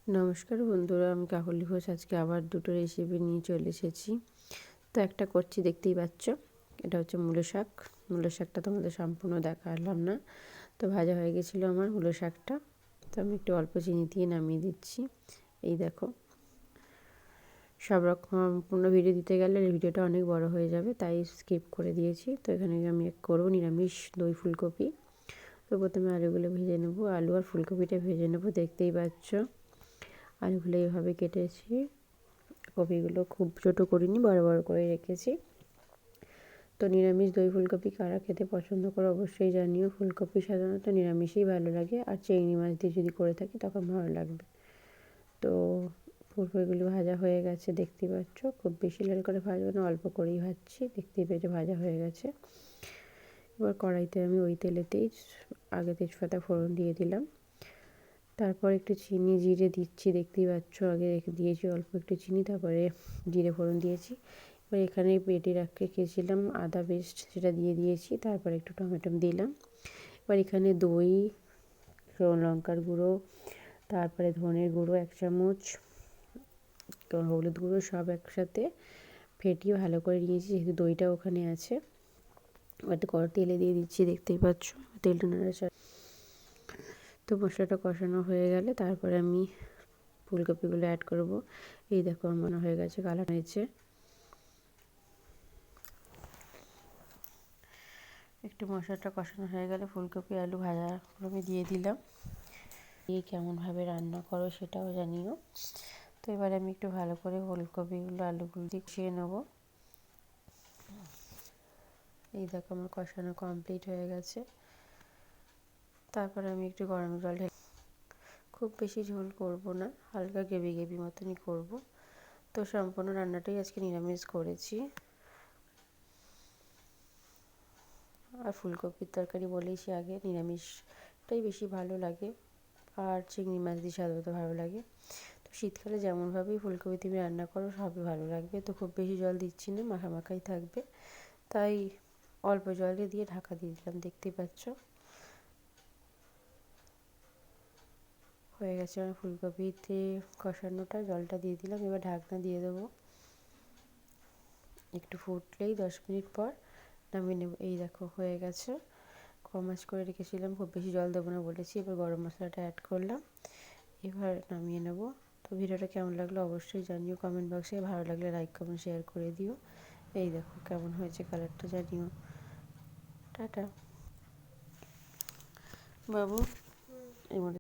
নমস্কার বন্ধুরা, আমি কাকলি ঘোষ। আজকে আবার দুটো রেসিপি নিয়ে চলে এসেছি। তো একটা করছি, দেখতেই পাচ্ছ। এটা হচ্ছে মূলো শাক। মূলো শাকটা তোমাদের সম্পূর্ণ দেখালাম না। তো ভাজা হয়ে গেছিলো আমার মূলো শাকটা। তো আমি একটু অল্প চিনি দিয়ে নামিয়ে দিচ্ছি। এই দেখো, সব রকম সম্পূর্ণ ভিডিও দিতে গেলে ভিডিওটা অনেক বড় হয়ে যাবে, তাই স্কিপ করে দিয়েছি। তো এখানে আমি করবো নিরামিষ দই ফুলকপি। তো প্রথমে আলুগুলো ভেজে নেবো, আলু আর ফুলকপিটা ভেজে নেবো। দেখতেই পাচ্ছ আলুগুলো এইভাবে কেটেছি। কপিগুলো খুব ছোটো করিনি, বড় বড় করে রেখেছি। তো নিরামিষ দই ফুলকপি কারা খেতে পছন্দ করে অবশ্যই জানিও। ফুলকপি সাধারণত নিরামিষই ভালো লাগে, আর চিংড়ি মাছ দিয়ে যদি করে থাকি তখন ভালো লাগবে। তো ফুলকপিগুলো ভাজা হয়ে গেছে, দেখতেই পাচ্ছ। খুব বেশি লাল করে ভাজবো না, অল্প করেই ভাজছি। দেখতেই পেয়েছো ভাজা হয়ে গেছে। এবার কড়াইতে আমি ওই তেলেতেই আগে তেজপাতা ফোড়ন দিয়ে দিলাম। তারপর একটু চিনি জিরে দিচ্ছি, দেখতেই পাচ্ছ। আগে রেখে দিয়েছি অল্প একটু চিনি, তারপরে জিরে ফোড়ন দিয়েছি। এবার এখানে বেটে রেখেছিলাম আদা পেস্ট, সেটা দিয়ে দিয়েছি। তারপর একটু টমেটো দিলাম। এবার এখানে দই, লঙ্কার গুঁড়ো, তারপরে ধনের গুঁড়ো 1 চামচ, হলুদ গুঁড়ো সব একসাথে ফেটিয়ে ভালো করে নিয়েছি, যেহেতু দইটা ওখানে আছে। এবার তেলে দিয়ে দিচ্ছি, দেখতেই পাচ্ছ। তেলটা নাড়াচাড়া। তো মশলাটা কষানো হয়ে গেলে তারপরে আমি ফুলকপিগুলো অ্যাড করব। এই দেখো আমার মনে হয়ে গেছে, কালার হয়েছে। একটু মশলাটা কষানো হয়ে গেলে ফুলকপি আলু ভাজাগুলো আমি দিয়ে দিলাম। দিয়ে কেমনভাবে রান্না করো সেটাও জানিও। তো এবারে আমি একটু ভালো করে ফুলকপিগুলো আলুগুলো দিয়ে কষিয়ে নেবো। এই দেখো আমার কষানো কমপ্লিট হয়ে গেছে। তারপরে আমি একটু গরম জল খুব বেশি ঝোল করব না, হালকা গ্রেভি গ্রেভি মতনই করব। তো সম্পূর্ণ রান্নাটাই আজকে নিরামিষ করেছি। আর ফুলকপির তরকারি বলেইছি আগে, নিরামিষটাই বেশি ভালো লাগে। আর চিংড়ি মাছ দিয়ে সাধারণত ভালো লাগে। তো শীতকালে যেমনভাবেই ফুলকপি তুমি রান্না করো সবই ভালো লাগবে। তো খুব বেশি জল দিচ্ছি না, মাখামাখাই থাকবে, তাই অল্প জলে দিয়ে ঢাকা দিয়ে দিলাম। দেখতেই পাচ্ছ হয়ে গেছে আমার ফুলকপিতে কষানোটা। জলটা দিয়ে দিলাম, এবার ঢাকনা দিয়ে দেবো। একটু ফুটলেই 10 মিনিট পর নামিয়ে নেব। এই দেখো হয়ে গেছে। কম আঁচ করে রেখেছিলাম, খুব বেশি জল দেবো না বলেছি। এবার গরম মশলাটা অ্যাড করলাম, এবার নামিয়ে নেব। তো ভিডিওটা কেমন লাগলো অবশ্যই জানিও কমেন্ট বক্সে। ভালো লাগলে লাইক কমেন্ট শেয়ার করে দিও। এই দেখো কেমন হয়েছে, কালারটা জানিও। টাটা বাবু। এই